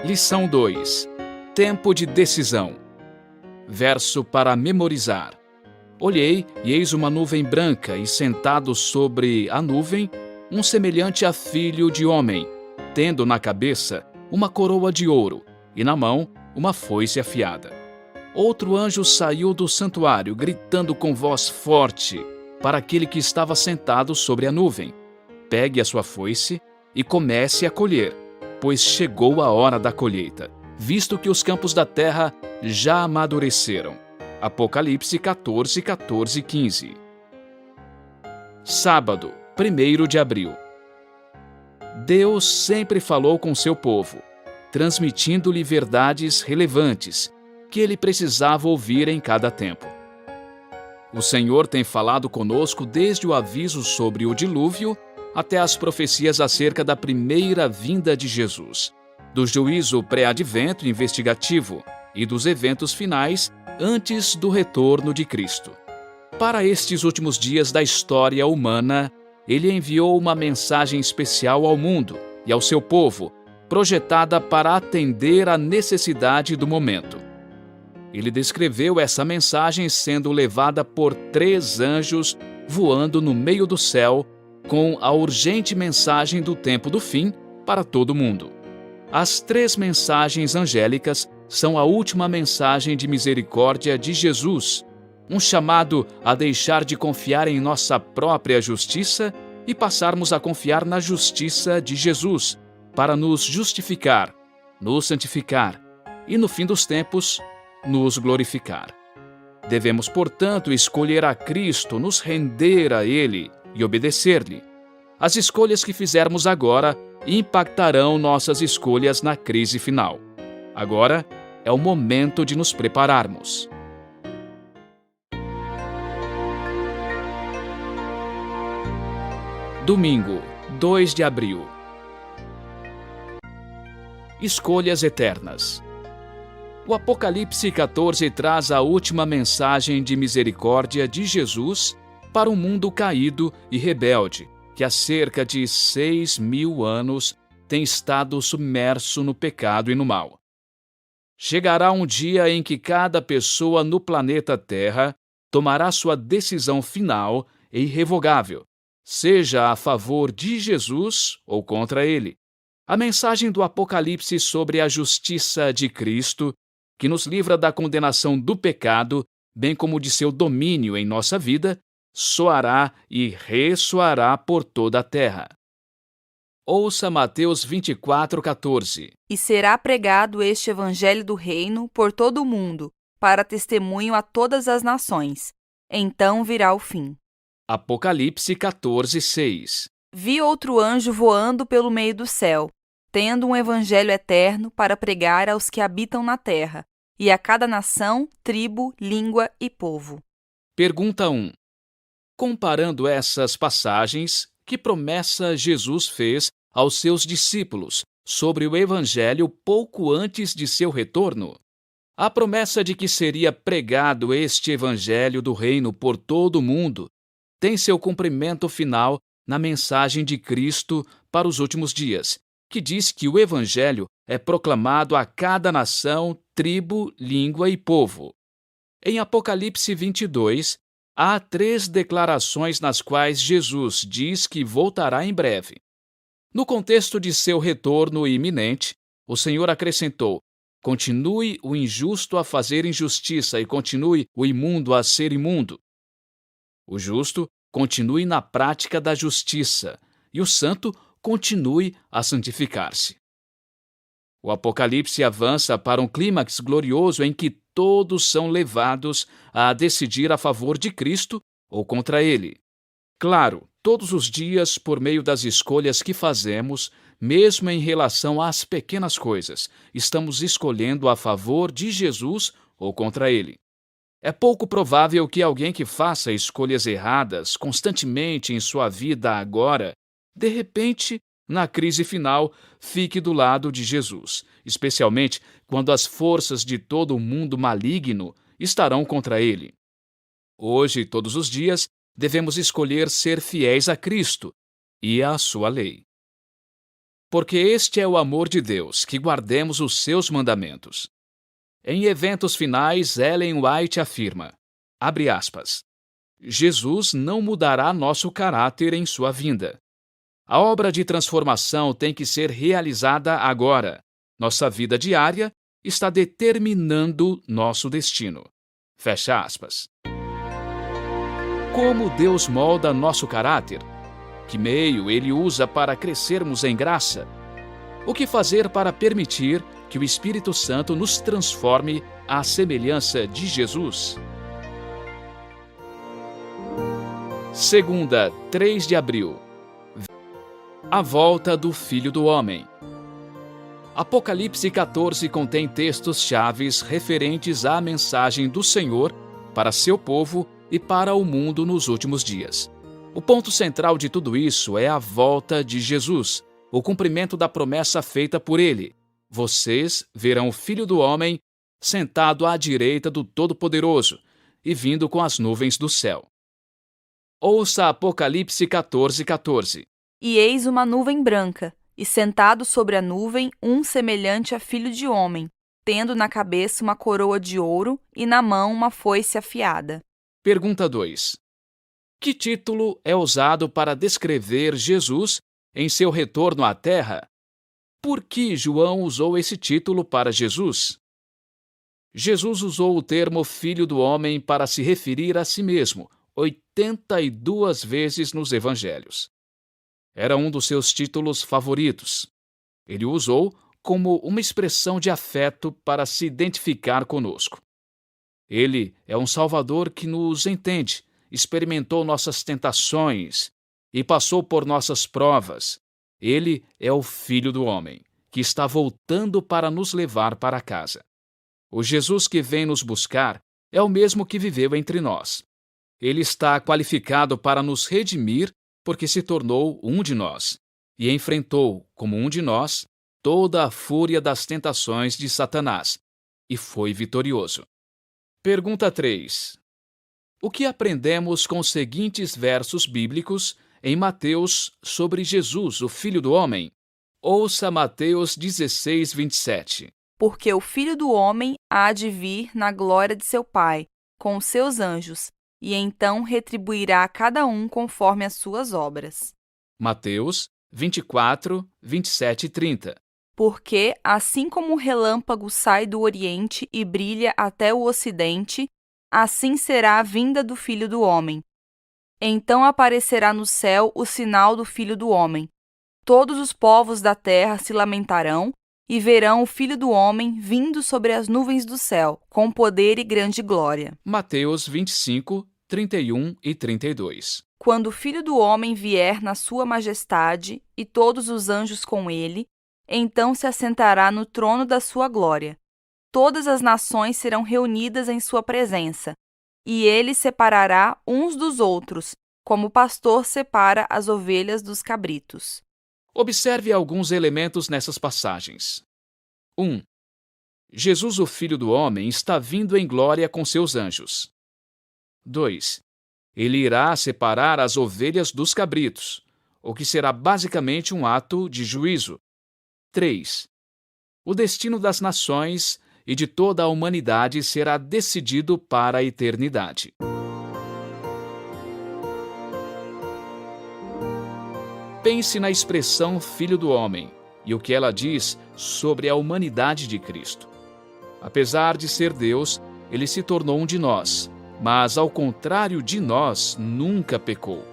Lição 2. Tempo de decisão. Verso para memorizar. Olhei, e eis uma nuvem branca, e sentado sobre a nuvem, um semelhante a filho de homem, tendo na cabeça uma coroa de ouro, e na mão uma foice afiada. Outro anjo saiu do santuário, gritando com voz forte para aquele que estava sentado sobre a nuvem: pegue a sua foice e comece a colher, pois chegou a hora da colheita, visto que os campos da terra já amadureceram. Apocalipse 14, 14 e 15. Sábado, 1º de abril. Deus sempre falou com seu povo, transmitindo-lhe verdades relevantes que ele precisava ouvir em cada tempo. O Senhor tem falado conosco desde o aviso sobre o dilúvio até as profecias acerca da primeira vinda de Jesus, do juízo pré-advento investigativo e dos eventos finais antes do retorno de Cristo. Para estes últimos dias da história humana, ele enviou uma mensagem especial ao mundo e ao seu povo, projetada para atender à necessidade do momento. Ele descreveu essa mensagem sendo levada por 3 anjos voando no meio do céu, com a urgente mensagem do tempo do fim para todo mundo. As 3 mensagens angélicas são a última mensagem de misericórdia de Jesus, um chamado a deixar de confiar em nossa própria justiça e passarmos a confiar na justiça de Jesus, para nos justificar, nos santificar e, no fim dos tempos, nos glorificar. Devemos, portanto, escolher a Cristo, nos render a Ele e obedecer-lhe. As escolhas que fizermos agora impactarão nossas escolhas na crise final. Agora é o momento de nos prepararmos. Domingo, 2 de abril. Escolhas eternas. O Apocalipse 14 traz a última mensagem de misericórdia de Jesus para um mundo caído e rebelde, que há cerca de 6.000 anos tem estado submerso no pecado e no mal. Chegará um dia em que cada pessoa no planeta Terra tomará sua decisão final e irrevogável, seja a favor de Jesus ou contra ele. A mensagem do Apocalipse sobre a justiça de Cristo, que nos livra da condenação do pecado, bem como de seu domínio em nossa vida, soará e ressoará por toda a terra. Ouça Mateus 24, 14. E será pregado este evangelho do reino por todo o mundo, para testemunho a todas as nações. Então virá o fim. Apocalipse 14, 6. Vi outro anjo voando pelo meio do céu, tendo um evangelho eterno para pregar aos que habitam na terra, e a cada nação, tribo, língua e povo. Pergunta 1. Comparando essas passagens, que promessa Jesus fez aos seus discípulos sobre o evangelho pouco antes de seu retorno? A promessa de que seria pregado este evangelho do reino por todo o mundo tem seu cumprimento final na mensagem de Cristo para os últimos dias, que diz que o evangelho é proclamado a cada nação, tribo, língua e povo. Em Apocalipse 22, há 3 declarações nas quais Jesus diz que voltará em breve. No contexto de seu retorno iminente, o Senhor acrescentou: continue o injusto a fazer injustiça e continue o imundo a ser imundo. O justo continue na prática da justiça e o santo continue a santificar-se. O Apocalipse avança para um clímax glorioso em que todos são levados a decidir a favor de Cristo ou contra ele. Claro, todos os dias, por meio das escolhas que fazemos, mesmo em relação às pequenas coisas, estamos escolhendo a favor de Jesus ou contra ele. É pouco provável que alguém que faça escolhas erradas constantemente em sua vida agora, de repente, na crise final, fique do lado de Jesus, especialmente quando as forças de todo o mundo maligno estarão contra ele. Hoje, todos os dias, devemos escolher ser fiéis a Cristo e à sua lei. Porque este é o amor de Deus, que guardemos os seus mandamentos. Em Eventos Finais, Ellen White afirma, abre aspas, Jesus não mudará nosso caráter em sua vinda. A obra de transformação tem que ser realizada agora. Nossa vida diária está determinando nosso destino. Fecha aspas. Como Deus molda nosso caráter? Que meio Ele usa para crescermos em graça? O que fazer para permitir que o Espírito Santo nos transforme à semelhança de Jesus? Segunda, 3 de abril. A volta do Filho do Homem. Apocalipse 14 contém textos chaves referentes à mensagem do Senhor para seu povo e para o mundo nos últimos dias. O ponto central de tudo isso é a volta de Jesus, o cumprimento da promessa feita por ele. Vocês verão o Filho do Homem sentado à direita do Todo-Poderoso e vindo com as nuvens do céu. Ouça Apocalipse 14, 14. E eis uma nuvem branca, e sentado sobre a nuvem um semelhante a filho de homem, tendo na cabeça uma coroa de ouro e na mão uma foice afiada. Pergunta 2. Que título é usado para descrever Jesus em seu retorno à Terra? Por que João usou esse título para Jesus? Jesus usou o termo Filho do Homem para se referir a si mesmo 82 vezes nos Evangelhos. Era um dos seus títulos favoritos. Ele o usou como uma expressão de afeto para se identificar conosco. Ele é um Salvador que nos entende, experimentou nossas tentações e passou por nossas provas. Ele é o Filho do Homem, que está voltando para nos levar para casa. O Jesus que vem nos buscar é o mesmo que viveu entre nós. Ele está qualificado para nos redimir porque se tornou um de nós e enfrentou, como um de nós, toda a fúria das tentações de Satanás e foi vitorioso. Pergunta 3. O que aprendemos com os seguintes versos bíblicos em Mateus sobre Jesus, o Filho do Homem? Ouça Mateus 16, 27. Porque o Filho do Homem há de vir na glória de seu Pai, com os seus anjos, e então retribuirá a cada um conforme as suas obras. Mateus 24, 27 e 30. Porque, assim como o relâmpago sai do Oriente e brilha até o Ocidente, assim será a vinda do Filho do Homem. Então aparecerá no céu o sinal do Filho do Homem. Todos os povos da terra se lamentarão e verão o Filho do Homem vindo sobre as nuvens do céu, com poder e grande glória. Mateus 25, 31 e 32. Quando o Filho do Homem vier na sua majestade e todos os anjos com ele, então se assentará no trono da sua glória. Todas as nações serão reunidas em sua presença, e ele separará uns dos outros, como o pastor separa as ovelhas dos cabritos. Observe alguns elementos nessas passagens. 1. Jesus, o Filho do Homem, está vindo em glória com seus anjos. 2. Ele irá separar as ovelhas dos cabritos, o que será basicamente um ato de juízo. 3. O destino das nações e de toda a humanidade será decidido para a eternidade. Pense na expressão Filho do Homem e o que ela diz sobre a humanidade de Cristo. Apesar de ser Deus, ele se tornou um de nós, mas ao contrário de nós, nunca pecou.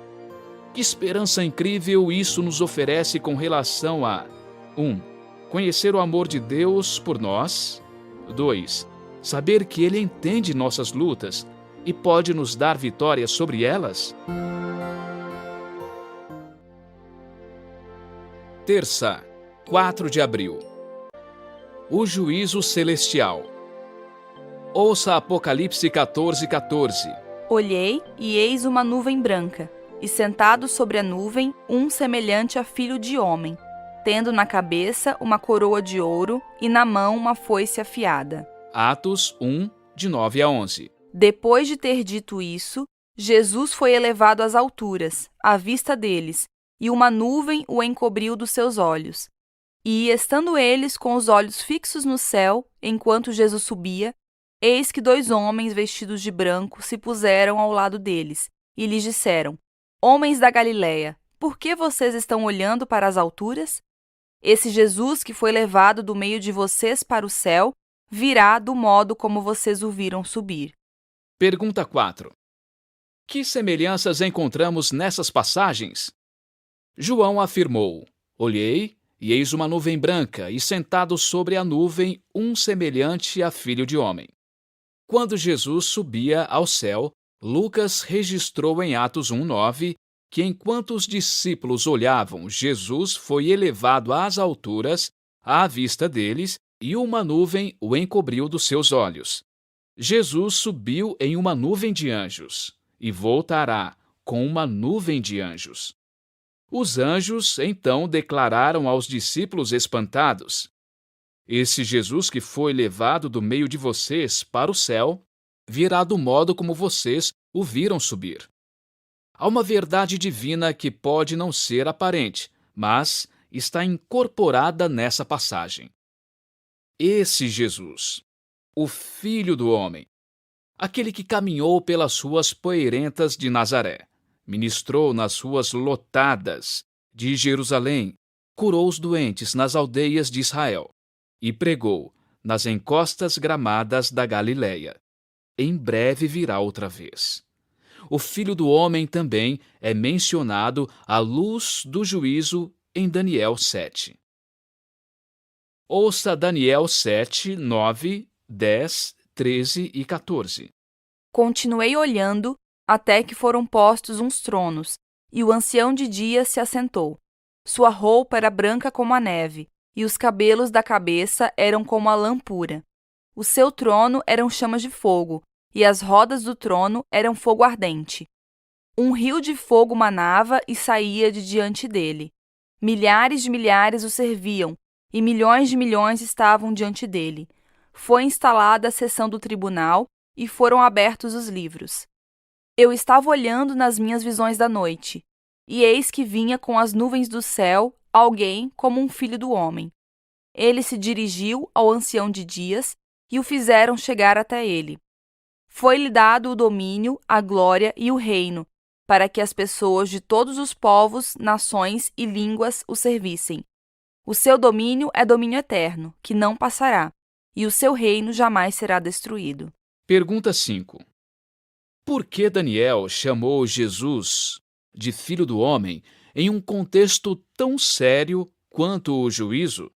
Que esperança incrível isso nos oferece com relação a 1. Conhecer o amor de Deus por nós. 2. Saber que Ele entende nossas lutas e pode nos dar vitória sobre elas. Terça, 4 de abril. O juízo celestial. Ouça Apocalipse 14, 14. Olhei, e eis uma nuvem branca, e sentado sobre a nuvem, um semelhante a filho de homem, tendo na cabeça uma coroa de ouro e na mão uma foice afiada. Atos 1, de 9 a 11. Depois de ter dito isso, Jesus foi elevado às alturas, à vista deles, e uma nuvem o encobriu dos seus olhos. E, estando eles com os olhos fixos no céu, enquanto Jesus subia, eis que 2 homens vestidos de branco se puseram ao lado deles, e lhes disseram: Homens da Galileia, por que vocês estão olhando para as alturas? Esse Jesus que foi levado do meio de vocês para o céu, virá do modo como vocês o viram subir. Pergunta 4. Que semelhanças encontramos nessas passagens? João afirmou: Olhei, e eis uma nuvem branca, e sentado sobre a nuvem, um semelhante a filho de homem. Quando Jesus subia ao céu, Lucas registrou em Atos 1:9 que enquanto os discípulos olhavam, Jesus foi elevado às alturas, à vista deles, e uma nuvem o encobriu dos seus olhos. Jesus subiu em uma nuvem de anjos, e voltará com uma nuvem de anjos. Os anjos, então, declararam aos discípulos espantados: Esse Jesus que foi levado do meio de vocês para o céu, virá do modo como vocês o viram subir. Há uma verdade divina que pode não ser aparente, mas está incorporada nessa passagem. Esse Jesus, o Filho do Homem, aquele que caminhou pelas ruas poeirentas de Nazaré, ministrou nas ruas lotadas de Jerusalém, curou os doentes nas aldeias de Israel e pregou nas encostas gramadas da Galileia. Em breve virá outra vez. O Filho do Homem também é mencionado à luz do juízo em Daniel 7. Ouça Daniel 7, 9, 10, 13 e 14. Continuei olhando até que foram postos uns tronos, e o ancião de dias se assentou. Sua roupa era branca como a neve, e os cabelos da cabeça eram como a lã pura. O seu trono eram chamas de fogo, e as rodas do trono eram fogo ardente. Um rio de fogo manava e saía de diante dele. Milhares de milhares o serviam, e milhões de milhões estavam diante dele. Foi instalada a sessão do tribunal, e foram abertos os livros. Eu estava olhando nas minhas visões da noite, e eis que vinha com as nuvens do céu alguém como um filho do homem. Ele se dirigiu ao ancião de dias, e o fizeram chegar até ele. Foi-lhe dado o domínio, a glória e o reino, para que as pessoas de todos os povos, nações e línguas o servissem. O seu domínio é domínio eterno, que não passará, e o seu reino jamais será destruído. Pergunta 5. Por que Daniel chamou Jesus de Filho do Homem em um contexto tão sério quanto o juízo?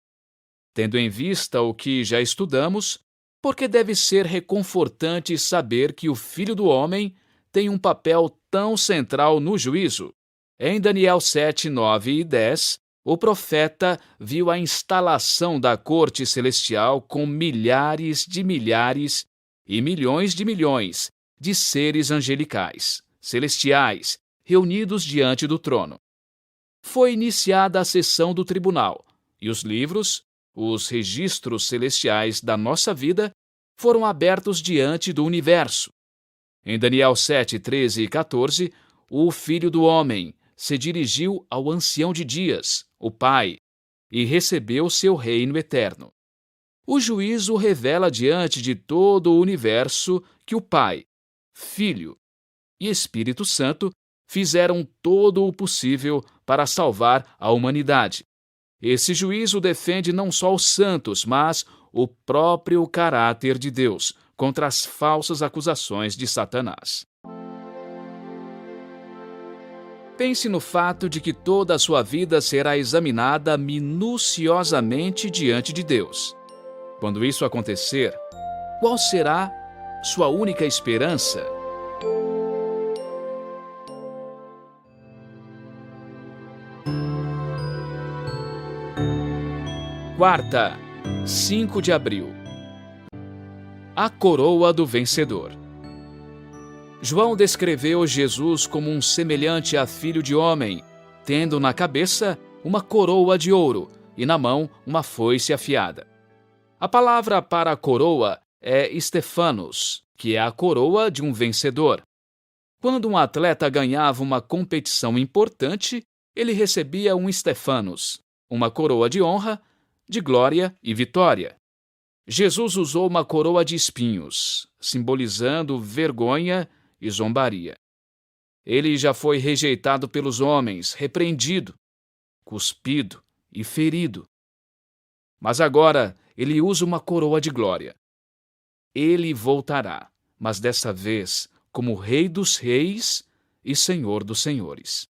Tendo em vista o que já estudamos, porque deve ser reconfortante saber que o Filho do Homem tem um papel tão central no juízo. Em Daniel 7, 9 e 10, o profeta viu a instalação da corte celestial com milhares e milhões de seres angelicais, celestiais, reunidos diante do trono. Foi iniciada a sessão do tribunal, e os livros, os registros celestiais da nossa vida, foram abertos diante do universo. Em Daniel 7, 13 e 14, o Filho do Homem se dirigiu ao ancião de dias, o Pai, e recebeu seu reino eterno. O juízo revela diante de todo o universo que o Pai, Filho e Espírito Santo fizeram todo o possível para salvar a humanidade. Esse juízo defende não só os santos, mas o próprio caráter de Deus contra as falsas acusações de Satanás. Pense no fato de que toda a sua vida será examinada minuciosamente diante de Deus. Quando isso acontecer, qual será sua única esperança? Quarta, 5 de abril. A coroa do vencedor. João descreveu Jesus como um semelhante a filho de homem, tendo na cabeça uma coroa de ouro e na mão uma foice afiada. A palavra para a coroa é Stephanos, que é a coroa de um vencedor. Quando um atleta ganhava uma competição importante, ele recebia um Stephanos, uma coroa de honra, de glória e vitória. Jesus usou uma coroa de espinhos, simbolizando vergonha e zombaria. Ele já foi rejeitado pelos homens, repreendido, cuspido e ferido. Mas agora ele usa uma coroa de glória. Ele voltará, mas dessa vez como Rei dos Reis e Senhor dos Senhores.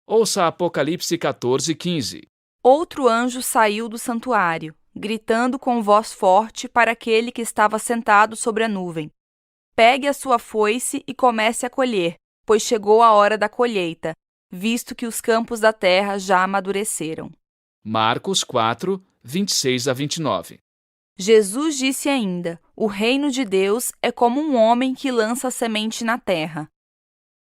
Ouça Apocalipse 14:15. Outro anjo saiu do santuário, gritando com voz forte para aquele que estava sentado sobre a nuvem: Pegue a sua foice e comece a colher, pois chegou a hora da colheita, visto que os campos da terra já amadureceram. Marcos 4:26-29. Jesus disse ainda: O reino de Deus é como um homem que lança a semente na terra.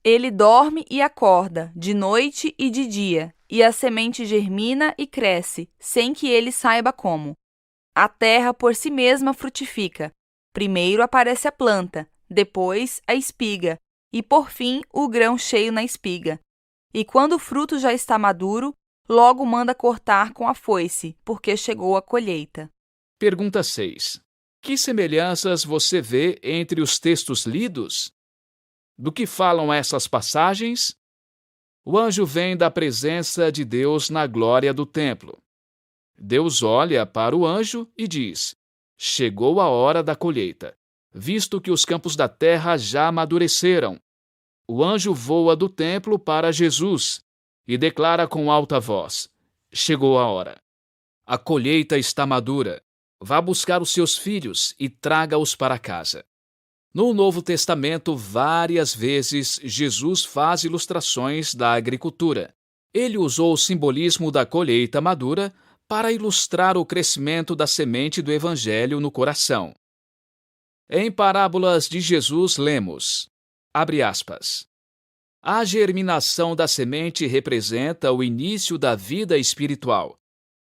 Ele dorme e acorda, de noite e de dia, e a semente germina e cresce, sem que ele saiba como. A terra por si mesma frutifica. Primeiro aparece a planta, depois a espiga, e por fim o grão cheio na espiga. E quando o fruto já está maduro, logo manda cortar com a foice, porque chegou a colheita. Pergunta 6. Que semelhanças você vê entre os textos lidos? Do que falam essas passagens? O anjo vem da presença de Deus na glória do templo. Deus olha para o anjo e diz: Chegou a hora da colheita, visto que os campos da terra já amadureceram. O anjo voa do templo para Jesus e declara com alta voz: Chegou a hora. A colheita está madura. Vá buscar os seus filhos e traga-os para casa. No Novo Testamento, várias vezes, Jesus faz ilustrações da agricultura. Ele usou o simbolismo da colheita madura para ilustrar o crescimento da semente do Evangelho no coração. Em Parábolas de Jesus, lemos, abre aspas, a germinação da semente representa o início da vida espiritual,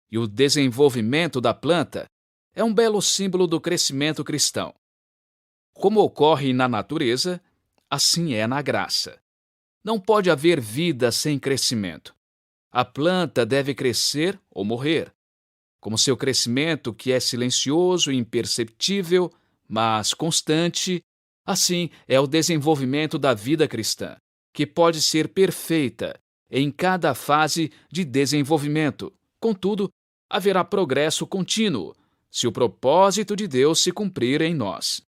e o desenvolvimento da planta é um belo símbolo do crescimento cristão. Como ocorre na natureza, assim é na graça. Não pode haver vida sem crescimento. A planta deve crescer ou morrer. Como seu crescimento, que é silencioso e imperceptível, mas constante, assim é o desenvolvimento da vida cristã, que pode ser perfeita em cada fase de desenvolvimento. Contudo, haverá progresso contínuo, se o propósito de Deus se cumprir em nós.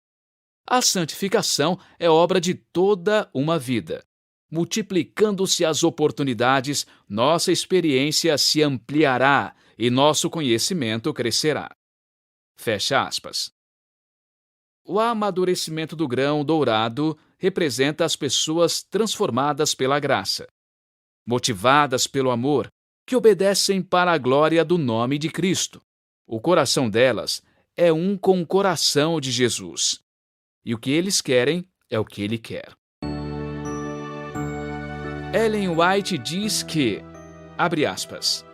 A santificação é obra de toda uma vida. Multiplicando-se as oportunidades, nossa experiência se ampliará e nosso conhecimento crescerá. Fecha aspas. O amadurecimento do grão dourado representa as pessoas transformadas pela graça, motivadas pelo amor, que obedecem para a glória do nome de Cristo. O coração delas é um com o coração de Jesus. E o que eles querem é o que ele quer. Ellen White diz que, abre aspas,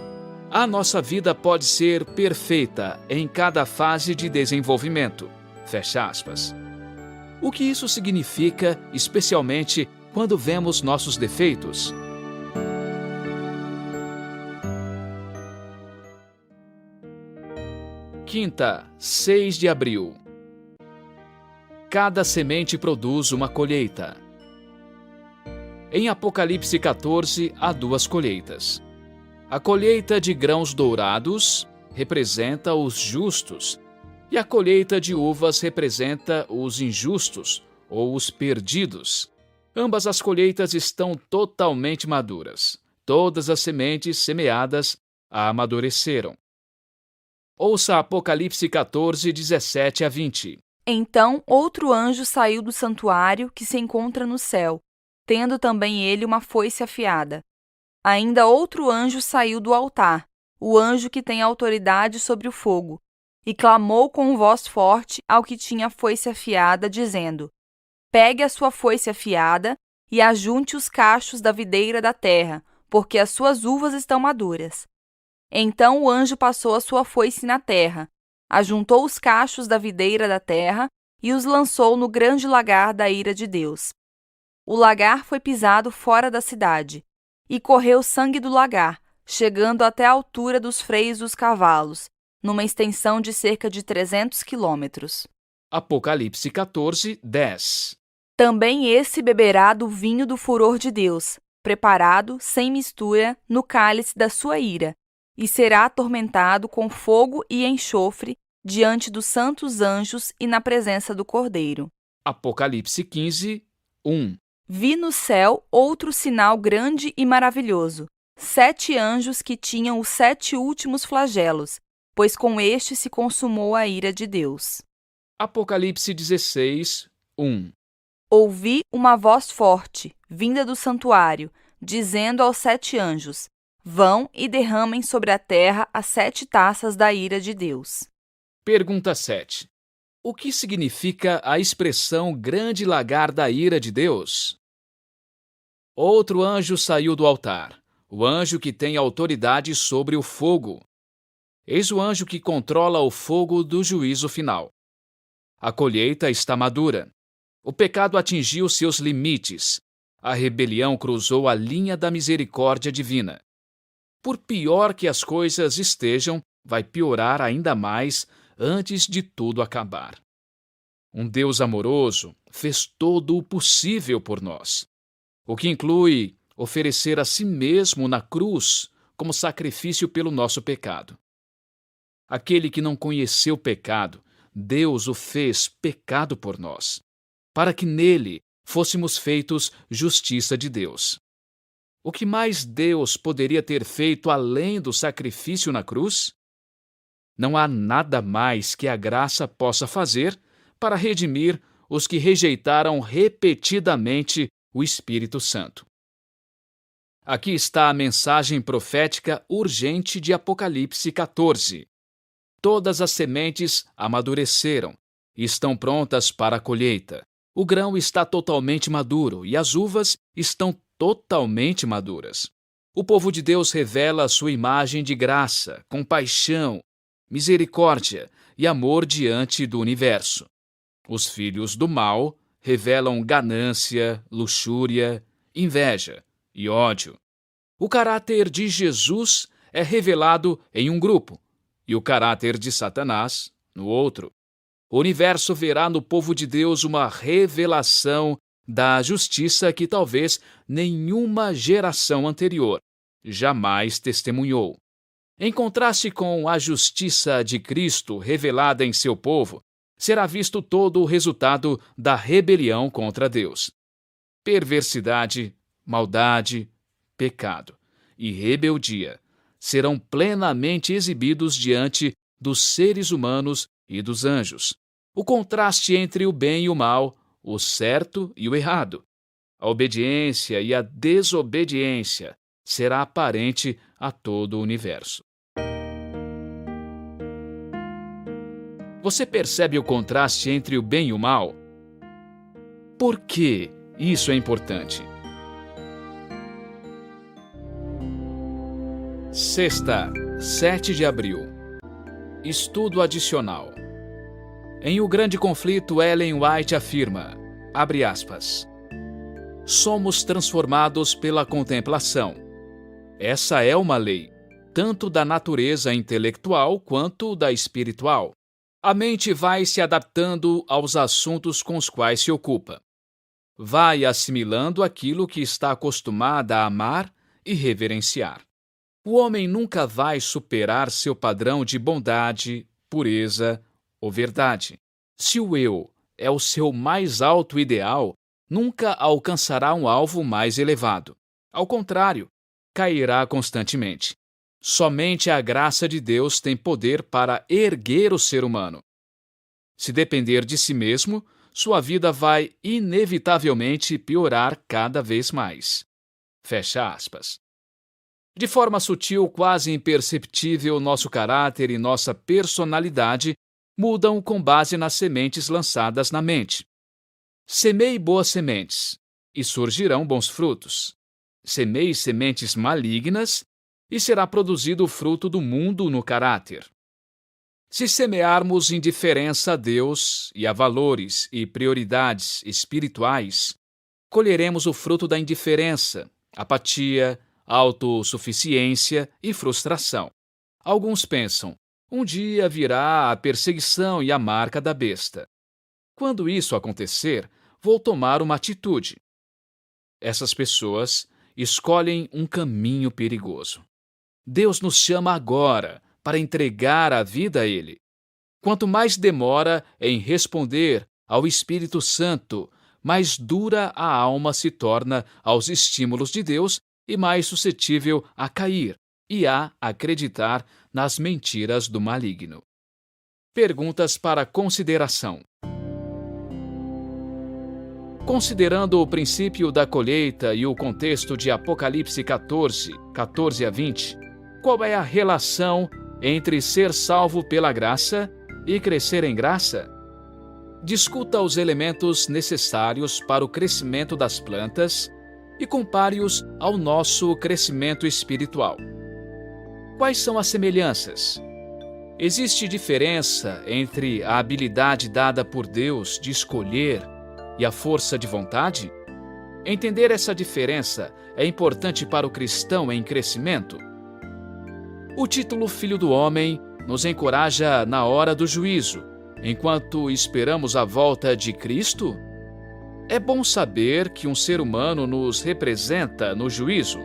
a nossa vida pode ser perfeita em cada fase de desenvolvimento, fecha aspas. O que isso significa, especialmente quando vemos nossos defeitos? Quinta, 6 de abril. Cada semente produz uma colheita. Em Apocalipse 14, há duas colheitas. A colheita de grãos dourados representa os justos, e a colheita de uvas representa os injustos, ou os perdidos. Ambas as colheitas estão totalmente maduras. Todas as sementes semeadas amadureceram. Ouça Apocalipse 14, 17-20. Então outro anjo saiu do santuário que se encontra no céu, tendo também ele uma foice afiada. Ainda outro anjo saiu do altar, o anjo que tem autoridade sobre o fogo, e clamou com voz forte ao que tinha a foice afiada, dizendo: Pegue a sua foice afiada e ajunte os cachos da videira da terra, porque as suas uvas estão maduras. Então o anjo passou a sua foice na terra, ajuntou os cachos da videira da terra e os lançou no grande lagar da ira de Deus. O lagar foi pisado fora da cidade, e correu sangue do lagar, chegando até a altura dos freios dos cavalos, numa extensão de cerca de 300 quilômetros. Apocalipse 14, 10. Também esse beberá do vinho do furor de Deus, preparado, sem mistura, no cálice da sua ira, e será atormentado com fogo e enxofre diante dos santos anjos e na presença do Cordeiro. Apocalipse 15, 1. Vi no céu outro sinal grande e maravilhoso: 7 anjos que tinham os 7 últimos flagelos, pois com este se consumou a ira de Deus. Apocalipse 16, 1. Ouvi uma voz forte, vinda do santuário, dizendo aos 7 anjos: Vão e derramem sobre a terra as 7 taças da ira de Deus. Pergunta 7. O que significa a expressão grande lagar da ira de Deus? Outro anjo saiu do altar, o anjo que tem autoridade sobre o fogo. Eis o anjo que controla o fogo do juízo final. A colheita está madura. O pecado atingiu seus limites. A rebelião cruzou a linha da misericórdia divina. Por pior que as coisas estejam, vai piorar ainda mais antes de tudo acabar. Um Deus amoroso fez todo o possível por nós, o que inclui oferecer a si mesmo na cruz como sacrifício pelo nosso pecado. Aquele que não conheceu pecado, Deus o fez pecado por nós, para que nele fôssemos feitos justiça de Deus. O que mais Deus poderia ter feito além do sacrifício na cruz? Não há nada mais que a graça possa fazer para redimir os que rejeitaram repetidamente o Espírito Santo. Aqui está a mensagem profética urgente de Apocalipse 14. Todas as sementes amadureceram e estão prontas para a colheita. O grão está totalmente maduro e as uvas estão totalmente maduras. O povo de Deus revela a sua imagem de graça, compaixão, misericórdia e amor diante do universo. Os filhos do mal revelam ganância, luxúria, inveja e ódio. O caráter de Jesus é revelado em um grupo e o caráter de Satanás no outro. O universo verá no povo de Deus uma revelação da justiça que talvez nenhuma geração anterior jamais testemunhou. Em contraste com a justiça de Cristo revelada em seu povo, será visto todo o resultado da rebelião contra Deus. Perversidade, maldade, pecado e rebeldia serão plenamente exibidos diante dos seres humanos e dos anjos. O contraste entre o bem e o mal, o certo e o errado, a obediência e a desobediência será aparente a todo o universo. Você percebe o contraste entre o bem e o mal? Por que isso é importante? Sexta, 7 de abril. Estudo adicional. Em O Grande Conflito, Ellen White afirma, abre aspas, somos transformados pela contemplação. Essa é uma lei, tanto da natureza intelectual quanto da espiritual. A mente vai se adaptando aos assuntos com os quais se ocupa. Vai assimilando aquilo que está acostumada a amar e reverenciar. O homem nunca vai superar seu padrão de bondade, pureza ou verdade. Se o eu é o seu mais alto ideal, nunca alcançará um alvo mais elevado. Ao contrário, cairá constantemente. Somente a graça de Deus tem poder para erguer o ser humano. Se depender de si mesmo, sua vida vai inevitavelmente piorar cada vez mais. Fecha aspas. De forma sutil, quase imperceptível, nosso caráter e nossa personalidade mudam com base nas sementes lançadas na mente. Semeie boas sementes, e surgirão bons frutos. Semeie sementes malignas, e será produzido o fruto do mundo no caráter. Se semearmos indiferença a Deus e a valores e prioridades espirituais, colheremos o fruto da indiferença, apatia, autossuficiência e frustração. Alguns pensam, Um dia virá a perseguição e a marca da besta. Quando isso acontecer, vou tomar uma atitude. Essas pessoas escolhem um caminho perigoso. Deus nos chama agora para entregar a vida a Ele. Quanto mais demora em responder ao Espírito Santo, mais dura a alma se torna aos estímulos de Deus e mais suscetível a cair e a acreditar nas mentiras do maligno. Perguntas para consideração. Considerando o princípio da colheita e o contexto de Apocalipse 14, 14 a 20, qual é a relação entre ser salvo pela graça e crescer em graça? Discuta os elementos necessários para o crescimento das plantas e compare-os ao nosso crescimento espiritual. Quais são as semelhanças? Existe diferença entre a habilidade dada por Deus de escolher e a força de vontade? Entender essa diferença é importante para o cristão em crescimento. O título Filho do Homem nos encoraja na hora do juízo, enquanto esperamos a volta de Cristo? É bom saber que um ser humano nos representa no juízo.